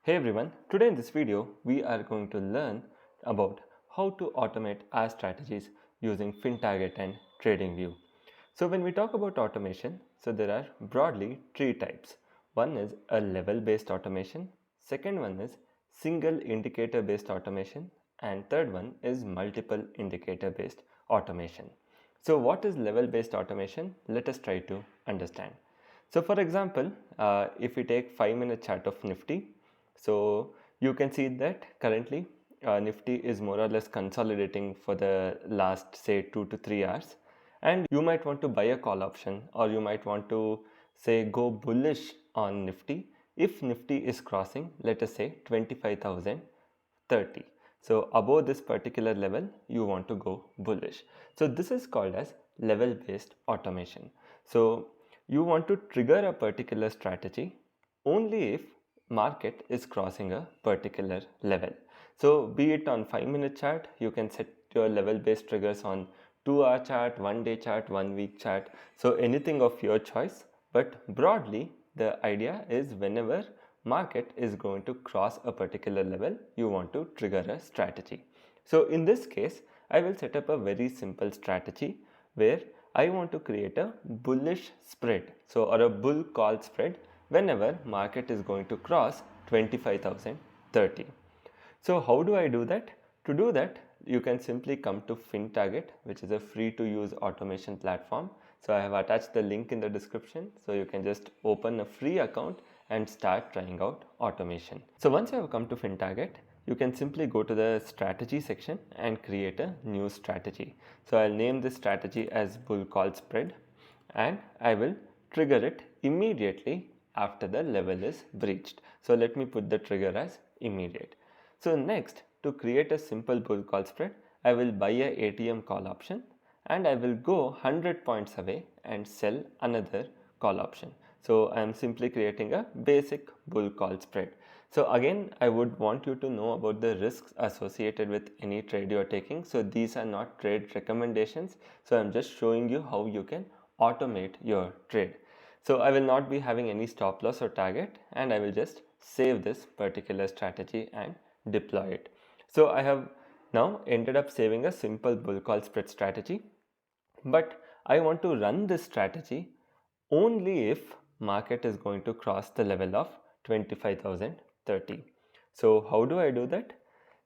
Hey everyone, today in this video we are going to learn about how to automate our strategies using Fintarget and TradingView. So when we talk about automation, there are broadly three types. One is a level based automation, second one is single indicator based automation, and third one is multiple indicator based automation. So what is level based automation? Let us try to understand. So for example, if we take 5-minute chart of Nifty, so you can see that currently Nifty is more or less consolidating for the last say 2 to 3 hours, and you might want to buy a call option, or you might want to say go bullish on Nifty if Nifty is crossing, let us say 25,030. So above this particular level you want to go bullish. So this is called as level based automation. So you want to trigger a particular strategy only if market is crossing a particular level. So be it on 5-minute chart, you can set your level based triggers on 2-hour chart, 1-day chart, 1-week chart, so anything of your choice. But broadly the idea is whenever market is going to cross a particular level, you want to trigger a strategy. So in this case I will set up a very simple strategy where I want to create a bullish spread, or a bull call spread whenever market is going to cross 25,030. So how do I do that? To do that, you can simply come to Fintarget, which is a free to use automation platform. So I have attached the link in the description, so you can just open a free account and start trying out automation. So once you have come to Fintarget, you can simply go to the strategy section and create a new strategy. So I'll name this strategy as bull call spread, and I will trigger it immediately after the level is breached. So let me put the trigger as immediate. So next, to create a simple bull call spread, I will buy a ATM call option and I will go 100 points away and sell another call option. So I am simply creating a basic bull call spread. So again, I would want you to know about the risks associated with any trade you are taking. So these are not trade recommendations. So I am just showing you how you can automate your trade. So I will not be having any stop loss or target, and I will just save this particular strategy and deploy it. So I have now ended up saving a simple bull call spread strategy, but I want to run this strategy only if market is going to cross the level of 25,030. So how do I do that?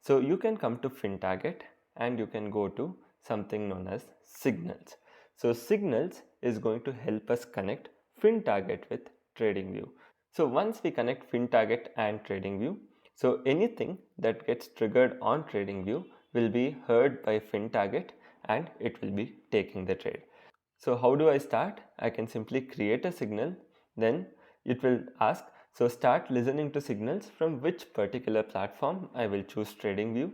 So you can come to Fintarget and you can go to something known as signals. So signals is going to help us connect Fintarget with TradingView. So once we connect Fintarget and TradingView, so anything that gets triggered on TradingView will be heard by Fintarget and it will be taking the trade. So how do I start? I can simply create a signal, then it will ask, so start listening to signals from which particular platform. I will choose TradingView.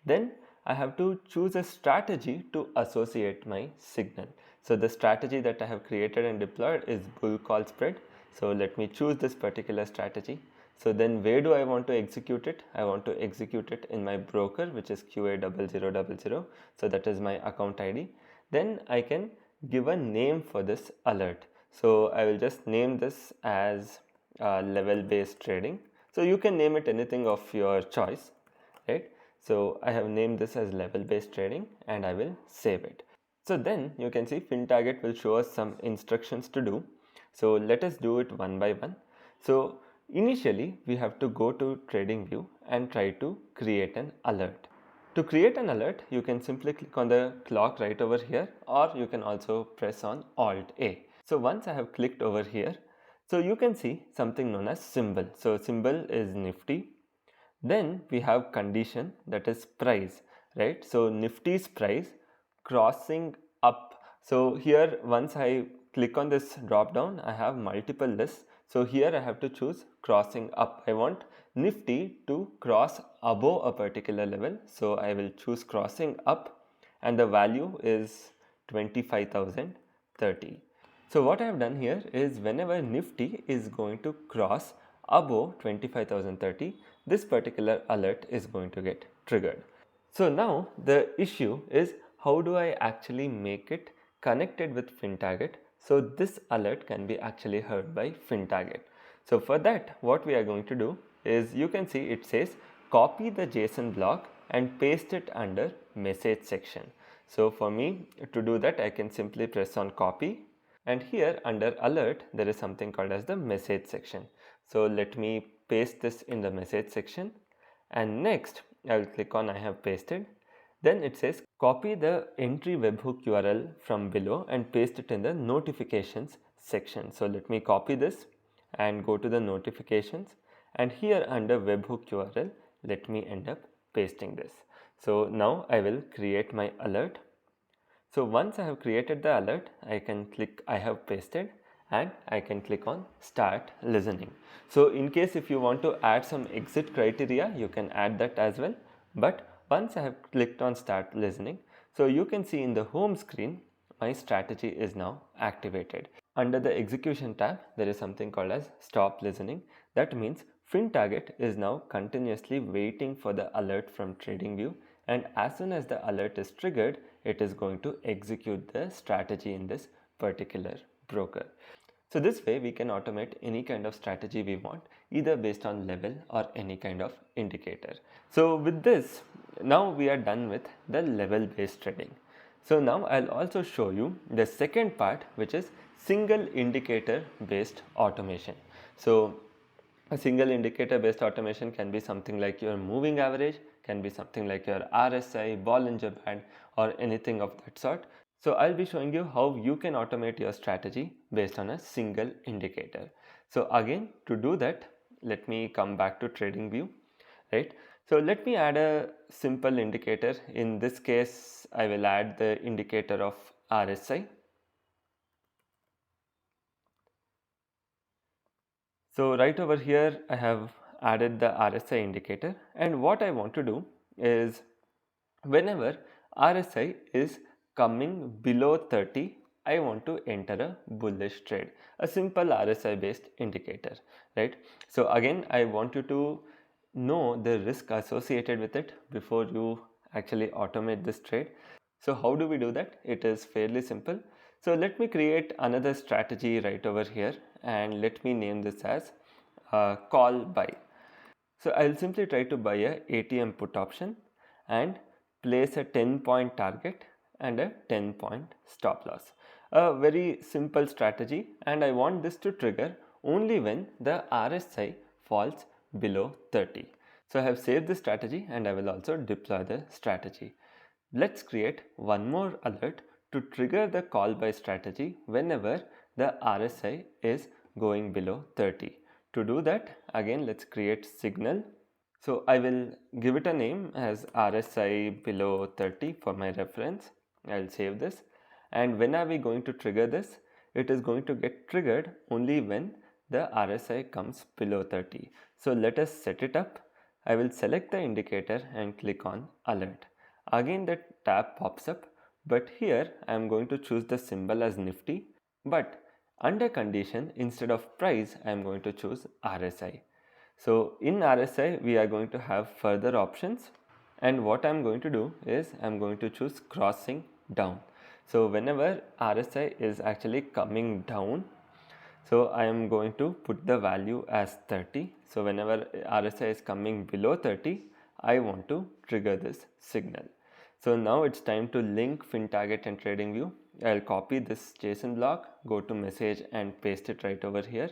Then I have to choose a strategy to associate my signal. So the strategy that I have created and deployed is bull call spread. So let me choose this particular strategy. So then where do I want to execute it? I want to execute it in my broker, which is QA0000. So that is my account ID. Then I can give a name for this alert. So I will just name this as level based trading. So you can name it anything of your choice, right? So I have named this as level based trading and I will save it. So then you can see Fintarget will show us some instructions to do. So let us do it one by one. So initially we have to go to TradingView and try to create an alert. To create an alert, you can simply click on the clock right over here, or you can also press on Alt A. So once I have clicked over here, so you can see something known as symbol. So symbol is Nifty. Then we have condition, that is price, right? So Nifty's price crossing up. So here once I click on this drop down, I have multiple lists. So here I have to choose crossing up. I want Nifty to cross above a particular level. So I will choose crossing up and the value is 25,030. So what I have done here is whenever Nifty is going to cross above 25,030, this particular alert is going to get triggered. So now the issue is how do I actually make it connected with Fintarget so this alert can be actually heard by Fintarget. So for that, what we are going to do is you can see it says copy the JSON block and paste it under message section. So for me to do that, I can simply press on copy, and here under alert there is something called as the message section. So let me paste this in the message section, and next I will click on I have pasted. Then it says copy the entry webhook URL from below and paste it in the notifications section. So let me copy this and go to the notifications, and here under webhook URL let me end up pasting this. So now I will create my alert. So once I have created the alert, I can click I have pasted and I can click on start listening. So in case if you want to add some exit criteria, you can add that as well. But once I have clicked on start listening, so you can see in the home screen my strategy is now activated. Under the execution tab, there is something called as stop listening. That means Fintarget is now continuously waiting for the alert from TradingView, and as soon as the alert is triggered, it is going to execute the strategy in this particular broker. So this way we can automate any kind of strategy we want, either based on level or any kind of indicator. So with this, now we are done with the level based trading. So now I'll also show you the second part, which is single indicator based automation. So a single indicator based automation can be something like your moving average, can be something like your RSI, Bollinger Band, or anything of that sort. So I'll be showing you how you can automate your strategy based on a single indicator. So again, to do that, let me come back to TradingView, right? So let me add a simple indicator. In this case, I will add the indicator of RSI. So right over here, I have added the RSI indicator, and what I want to do is whenever RSI is coming below 30, I want to enter a bullish trade, a simple RSI based indicator, right? So again, I want you to know the risk associated with it before you actually automate this trade. So how do we do that? It is fairly simple. So let me create another strategy right over here, and let me name this as call buy. So I'll simply try to buy a ATM put option and place a 10-point target and a 10-point stop loss. A very simple strategy, and I want this to trigger only when the RSI falls below 30. So I have saved the strategy and I will also deploy the strategy. Let's create one more alert to trigger the call buy strategy whenever the RSI is going below 30. To do that, again let's create signal. So I will give it a name as RSI below 30 for my reference. I'll save this, and when are we going to trigger this? It is going to get triggered only when the RSI comes below 30. So let us set it up. I will select the indicator and click on alert. Again the tab pops up, but here I am going to choose the symbol as Nifty, but under condition, instead of price, I am going to choose RSI. So in RSI, we are going to have further options, and what I am going to do is I am going to choose crossing down. So whenever RSI is actually coming down, so I am going to put the value as 30. So whenever RSI is coming below 30, I want to trigger this signal. So now it's time to link Fintarget and TradingView. I'll copy this JSON block, go to message and paste it right over here.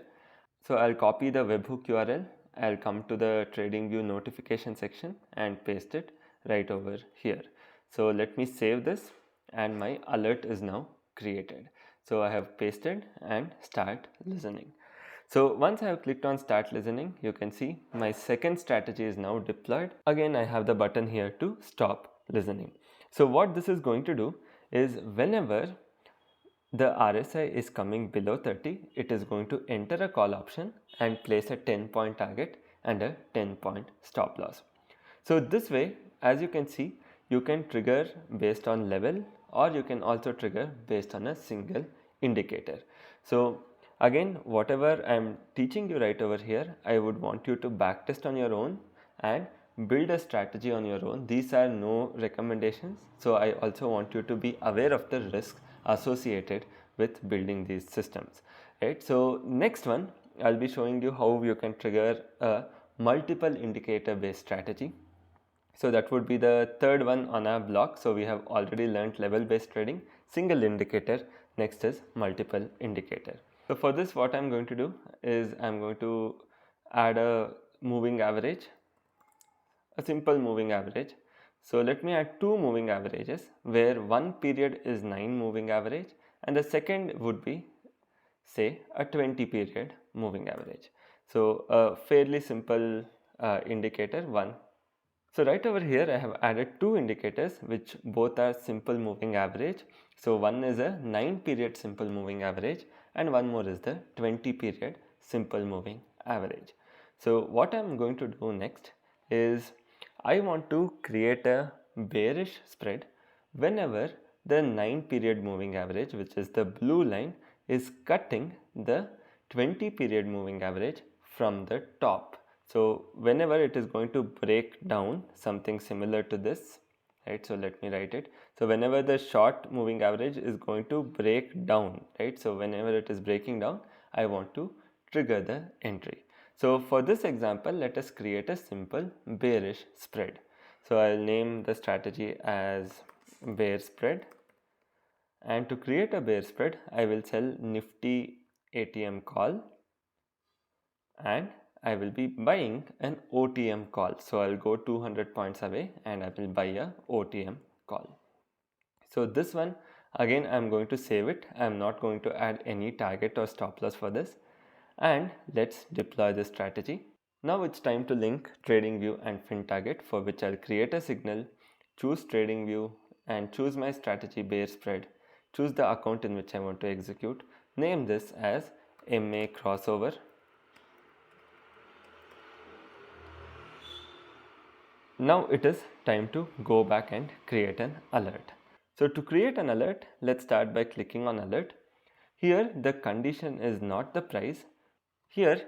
So I'll copy the webhook URL. I'll come to the TradingView notification section and paste it right over here. So let me save this, and my alert is now created. So I have pasted and start listening. So once I have clicked on start listening, you can see my second strategy is now deployed. Again, I have the button here to stop listening. So what this is going to do is whenever the RSI is coming below 30, it is going to enter a call option and place a 10-point target and a 10-point stop loss. So this way, as you can see, you can trigger based on level, or you can also trigger based on a single indicator. So again, whatever I am teaching you right over here, I would want you to backtest on your own and build a strategy on your own. These are no recommendations. So I also want you to be aware of the risks associated with building these systems, right? So next one, I'll be showing you how you can trigger a multiple indicator based strategy. So that would be the third one on our block. So we have already learned level based trading, single indicator, next is multiple indicator. So for this, what I'm going to do is I'm going to add a moving average, a simple moving average. So let me add two moving averages where one period is 9 moving average and the second would be say a 20 period moving average. So a fairly simple indicator one. So right over here I have added two indicators which both are simple moving average. So one is a 9 period simple moving average and one more is the 20 period simple moving average. So what I am going to do next is I want to create a bearish spread whenever the 9 period moving average, which is the blue line, is cutting the 20 period moving average from the top. So whenever it is going to break down something similar to this, right? So let me write it. So whenever the short moving average is going to break down, right? So whenever it is breaking down, I want to trigger the entry. So for this example, let us create a simple bearish spread. So I'll name the strategy as bear spread. And to create a bear spread, I will sell Nifty ATM call and I will be buying an OTM call. So I'll go 200 points away and I will buy a OTM call. So this one again I'm going to save it. I'm not going to add any target or stop loss for this. And let's deploy this strategy. Now it's time to link TradingView and Fintarget, for which I'll create a signal, choose TradingView and choose my strategy bear spread, choose the account in which I want to execute, name this as MA crossover. Now it is time to go back and create an alert. So to create an alert, let's start by clicking on alert. Here the condition is not the price. Here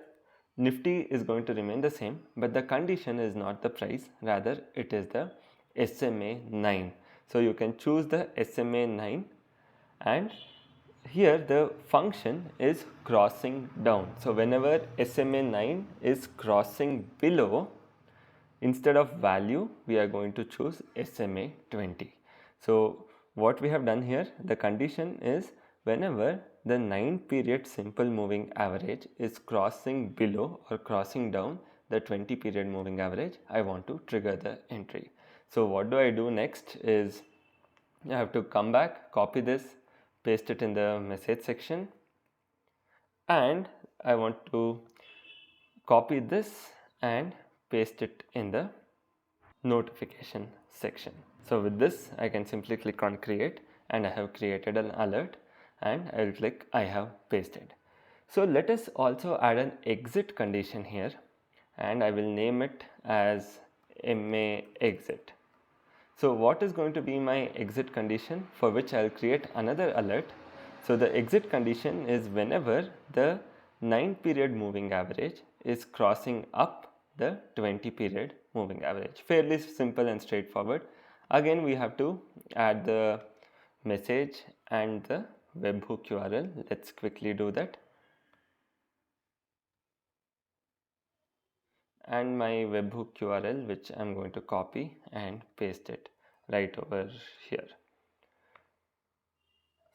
Nifty is going to remain the same, but the condition is not the price, rather it is the SMA 9. So you can choose the SMA 9 and here the function is crossing down. So whenever SMA 9 is crossing below, instead of value, we are going to choose SMA 20. So what we have done here, the condition is whenever the 9 period simple moving average is crossing below or crossing down the 20 period moving average, I want to trigger the entry. So what do I do next is I have to come back, copy this, paste it in the message section, and I want to copy this and paste it in the notification section. So with this I can simply click on create and I have created an alert and I will click I have pasted. So let us also add an exit condition here and I will name it as MA exit. So what is going to be my exit condition, for which I will create another alert. So the exit condition is whenever the 9 period moving average is crossing up the 20 period moving average. Fairly simple and straightforward. Again we have to add the message and the webhook URL. Let's quickly do that. And my webhook URL, which I'm going to copy and paste it right over here.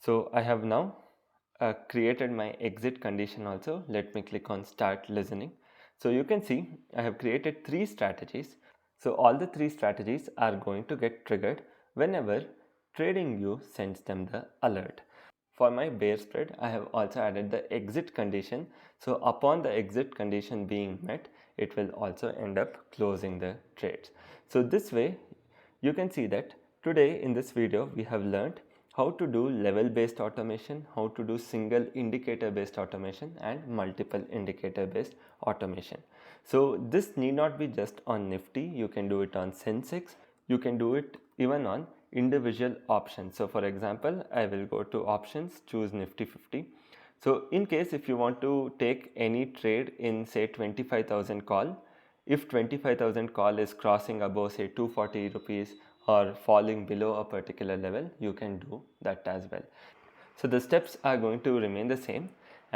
So I have now created my exit condition also. Let me click on start listening. So you can see I have created three strategies. So all the three strategies are going to get triggered whenever TradingView sends them the alert. For my bear spread, I have also added the exit condition. So upon the exit condition being met, it will also end up closing the trades. So this way you can see that today in this video we have learned how to do level based automation, how to do single indicator based automation and multiple indicator based automation. So this need not be just on Nifty, you can do it on Sensex, you can do it even on individual options. So for example, I will go to options, choose Nifty 50. So in case if you want to take any trade in say 25,000 call, if 25,000 call is crossing above say 240 rupees or falling below a particular level, you can do that as well. So the steps are going to remain the same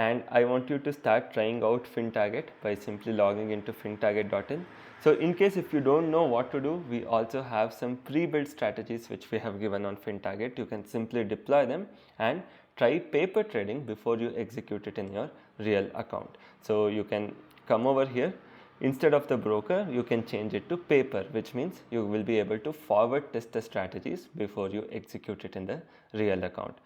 and I want you to start trying out Fintarget by simply logging into fintarget.in. So in case if you don't know what to do, we also have some pre-built strategies which we have given on Fintarget. You can simply deploy them and try paper trading before you execute it in your real account. So you can come over here. Instead of the broker, you can change it to paper, which means you will be able to forward test the strategies before you execute it in the real account.